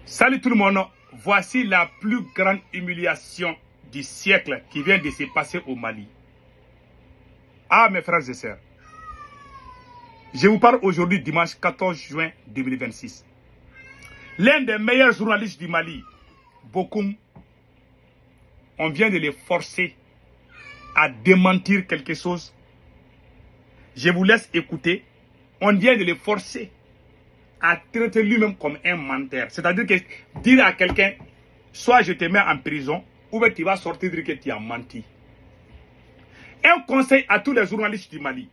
Salut tout le monde, voici la plus grande humiliation du siècle qui vient de se passer au Mali. Ah mes frères et sœurs, je vous parle aujourd'hui dimanche 14 juin 2026. L'un des meilleurs journalistes du Mali, Bokoum, on vient de les forcer à démentir quelque chose. Je vous laisse écouter. On vient de les forcer à traiter lui-même comme un menteur. C'est-à-dire que dire à quelqu'un, soit je te mets en prison, ou bien tu vas sortir dire que tu as menti. Un conseil à tous les journalistes du Mali.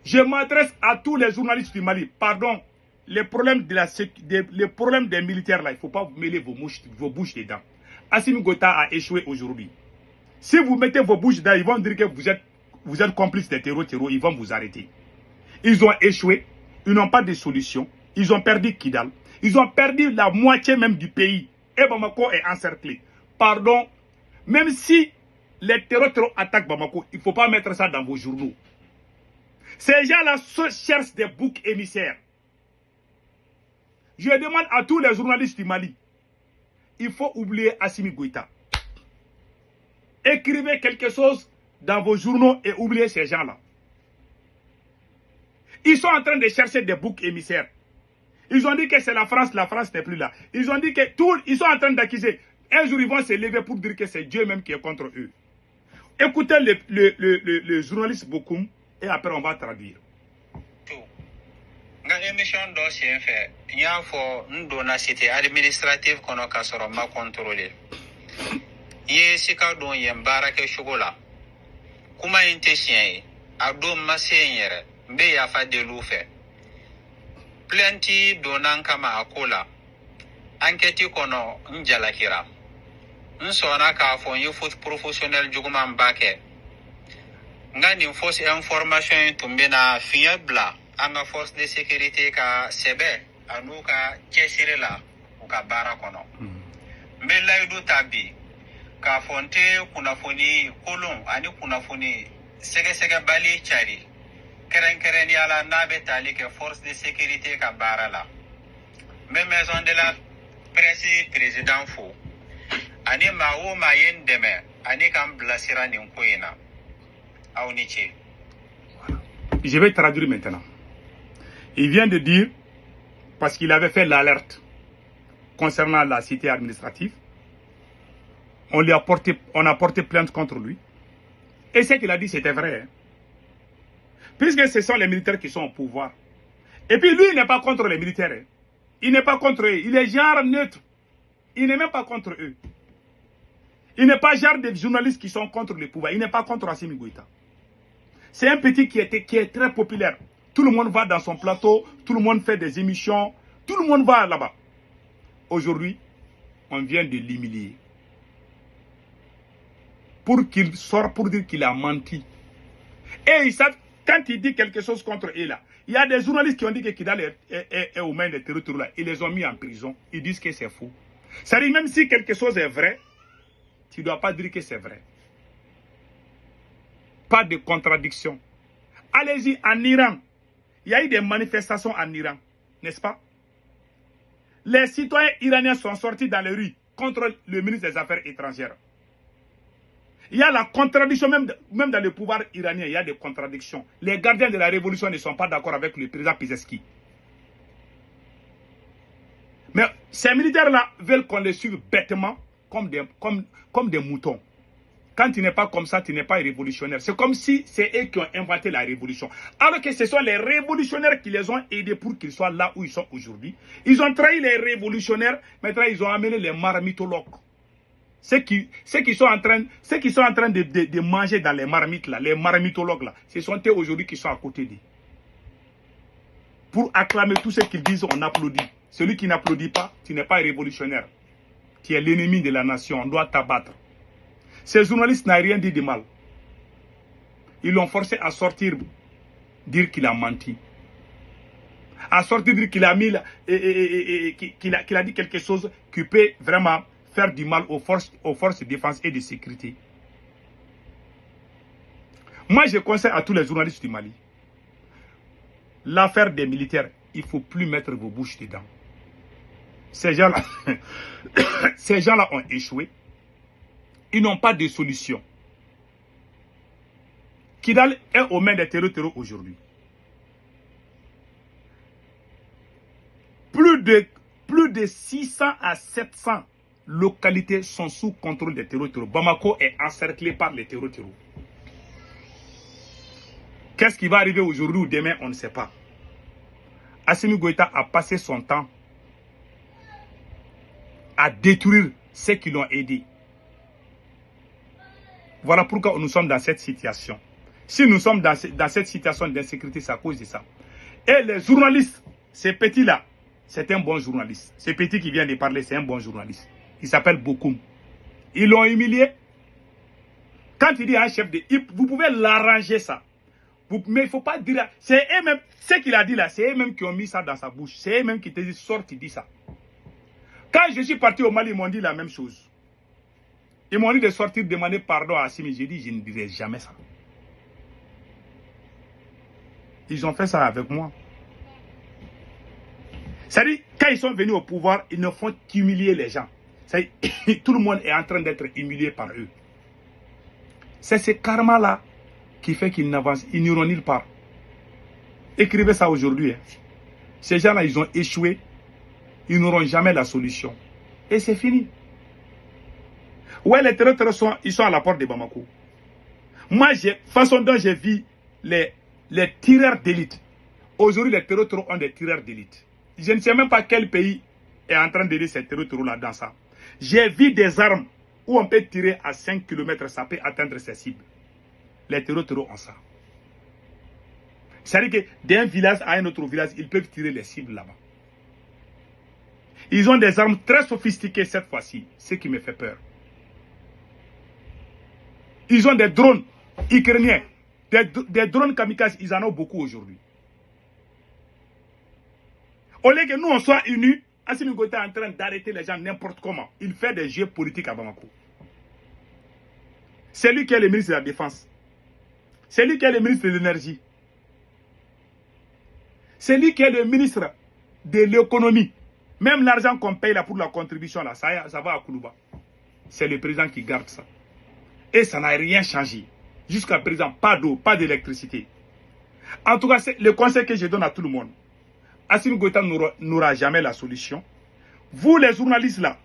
Je m'adresse à tous les journalistes du Mali. Pardon, les problèmes, les problèmes des militaires là, il ne faut pas mêler vos bouches dedans. Assimi Goïta a échoué aujourd'hui. Si vous mettez vos bouches dedans, ils vont dire que vous êtes complice des terreaux, ils vont vous arrêter. Ils ont échoué. Ils n'ont pas de solution. Ils ont perdu Kidal. Ils ont perdu la moitié même du pays. Et Bamako est encerclé. Pardon. Même si les terreaux attaquent Bamako, il ne faut pas mettre ça dans vos journaux. Ces gens-là cherchent des boucs émissaires. Je demande à tous les journalistes du Mali, il faut oublier Assimi Goïta. Écrivez quelque chose dans vos journaux et oubliez ces gens-là. Ils sont en train de chercher des boucs émissaires. Ils ont dit que c'est la France n'est plus là. Ils ont dit que ils sont en train d'accuser. Un jour, ils vont se lever pour dire que c'est Dieu même qui est contre eux. Écoutez le journaliste Bokoum et après on va traduire. Nga émission do sien fait nya fo ndo na cité administrative kono ka soro ma contrôler ye sika don yem barake chogola kuma inte sien ado ma senyere mbe ya fa de lufe plenty donan kama akola enquête kono njala kira nsona ka fo ye foot professionnel juguma mbake nga ni force information tumbe na fiable anga force de sécurité ka sebe anuka chesirela uka bara kono mbela yudu tabi ka fonte kuna foni kolon ani kuna foni sege bali chari keren yala nabe tali ke force de sécurité ka bara la même maison de la presse président fou ani mawo mayen deme ani kam blasira ni nkoina au niche. Je vais traduire maintenant. Il vient de dire, parce qu'il avait fait l'alerte concernant la cité administrative, on a porté plainte contre lui. Et ce qu'il a dit, c'était vrai. Hein. Puisque ce sont les militaires qui sont au pouvoir. Et puis lui, il n'est pas contre les militaires. Hein. Il n'est pas contre eux. Il est genre neutre. Il n'est même pas contre eux. Il n'est pas genre des journalistes qui sont contre le pouvoir. Il n'est pas contre Assimi Goïta. C'est un petit qui est très populaire. Tout le monde va dans son plateau, tout le monde fait des émissions, tout le monde va là-bas. Aujourd'hui, on vient de l'humilier. Pour qu'il sorte, pour dire qu'il a menti. Et quand il dit quelque chose contre eux là, il y a des journalistes qui ont dit que Kidal est aux mains des terroristes là. Ils les ont mis en prison. Ils disent que c'est faux. Ça dit même si quelque chose est vrai, tu ne dois pas dire que c'est vrai. Pas de contradiction. Allez-y en Iran. Il y a eu des manifestations en Iran, n'est-ce pas? Les citoyens iraniens sont sortis dans les rues contre le ministre des Affaires étrangères. Il y a la contradiction, même dans le pouvoir iranien, il y a des contradictions. Les gardiens de la révolution ne sont pas d'accord avec le président Pizeski. Mais ces militaires-là veulent qu'on les suive bêtement comme des moutons. Quand tu n'es pas comme ça, tu n'es pas révolutionnaire. C'est comme si c'est eux qui ont inventé la révolution. Alors que ce sont les révolutionnaires qui les ont aidés pour qu'ils soient là où ils sont aujourd'hui. Ils ont trahi les révolutionnaires, maintenant ils ont amené les marmitologues. Ceux qui sont en train de manger dans les marmites là, les marmitologues là, ce sont eux aujourd'hui qui sont à côté d'eux. Pour acclamer tout ce qu'ils disent, on applaudit. Celui qui n'applaudit pas, tu n'es pas révolutionnaire. Tu es l'ennemi de la nation, on doit t'abattre. Ces journalistes n'ont rien dit de mal. Ils l'ont forcé à sortir, dire qu'il a menti. À sortir, dire qu'il a mis, qu'il a dit quelque chose qui peut vraiment faire du mal aux forces de défense et de sécurité. Moi, je conseille à tous les journalistes du Mali, l'affaire des militaires, il ne faut plus mettre vos bouches dedans. ces gens-là ces gens-là ont échoué. Ils n'ont pas de solution. Kidal est aux mains des terroristes aujourd'hui. Plus de 600 à 700 localités sont sous contrôle des terroristes. Bamako est encerclé par les terroristes. Qu'est-ce qui va arriver aujourd'hui ou demain, on ne sait pas. Assimi Goïta a passé son temps à détruire ceux qui l'ont aidé. Voilà pourquoi nous sommes dans cette situation. Si nous sommes dans cette situation d'insécurité, c'est à cause de ça. Et les journalistes, ces petits-là, c'est un bon journaliste. Ce petit qui vient de parler, c'est un bon journaliste. Il s'appelle Bokoum. Ils l'ont humilié. Quand il dit à un chef de HIP, vous pouvez l'arranger ça. Mais il ne faut pas dire... C'est eux-mêmes, ce qu'il a dit là, c'est eux-mêmes qui ont mis ça dans sa bouche. C'est eux-mêmes qui te disent, sort, tu dis ça. Quand je suis parti au Mali, ils m'ont dit la même chose. Ils m'ont dit de sortir, demander pardon à Assimi. J'ai dit, je ne dirai jamais ça. Ils ont fait ça avec moi. C'est-à-dire, quand ils sont venus au pouvoir, ils ne font qu'humilier les gens. Tout le monde est en train d'être humilié par eux. C'est ce karma-là qui fait qu'ils n'avancent, ils n'iront nulle part. Écrivez ça aujourd'hui. Hein. Ces gens-là, ils ont échoué. Ils n'auront jamais la solution. Et c'est fini. Ouais, les terroristes, ils sont à la porte de Bamako. Moi, façon dont j'ai vu les tireurs d'élite. Aujourd'hui, les terroristes ont des tireurs d'élite. Je ne sais même pas quel pays est en train d'aider ces terroristes-là dans ça. J'ai vu des armes où on peut tirer à 5 km, ça peut atteindre ses cibles. Les terroristes ont ça. C'est-à-dire que d'un village à un autre village, ils peuvent tirer les cibles là-bas. Ils ont des armes très sophistiquées cette fois-ci, ce qui me fait peur. Ils ont des drones ukrainiens, des drones kamikazes, ils en ont beaucoup aujourd'hui. Au lieu que nous on soit unis, Assimi Goïta est en train d'arrêter les gens n'importe comment. Il fait des jeux politiques à Bamako. C'est lui qui est le ministre de la Défense. C'est lui qui est le ministre de l'Énergie. C'est lui qui est le ministre de l'Économie. Même l'argent qu'on paye là pour la contribution, là, ça va à Koulouba. C'est le président qui garde ça. Et ça n'a rien changé. Jusqu'à présent, pas d'eau, pas d'électricité. En tout cas, c'est le conseil que je donne à tout le monde. Assimi Goïta n'aura jamais la solution. Vous, les journalistes là,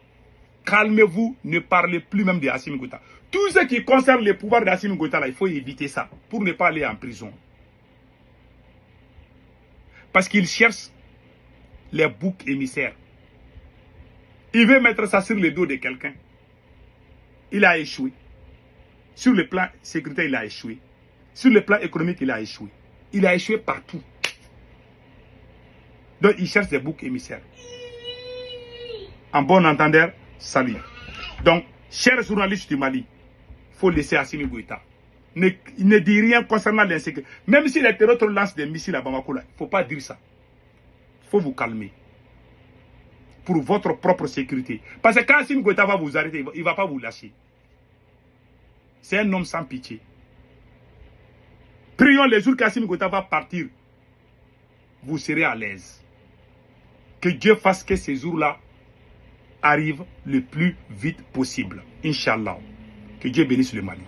calmez-vous, ne parlez plus même de Assimi Goïta. Tout ce qui concerne le pouvoir d'Assimi Goïta là, il faut éviter ça pour ne pas aller en prison. Parce qu'il cherche les boucs émissaires. Il veut mettre ça sur le dos de quelqu'un. Il a échoué. Sur le plan sécuritaire, il a échoué. Sur le plan économique, il a échoué. Il a échoué partout. Donc, il cherche des boucs émissaires. En bon entendeur, salut. Donc, chers journalistes du Mali, il faut laisser Assimi Goïta. Ne dit rien concernant l'insécurité. Même si les terroristes lancent des missiles à Bamako, il ne faut pas dire ça. Il faut vous calmer. Pour votre propre sécurité. Parce que quand Assimi Goïta va vous arrêter, il ne va pas vous lâcher. C'est un homme sans pitié. Prions les jours qu'Assimi Goïta va partir. Vous serez à l'aise. Que Dieu fasse que ces jours-là arrivent le plus vite possible. Inch'Allah. Que Dieu bénisse le Mali.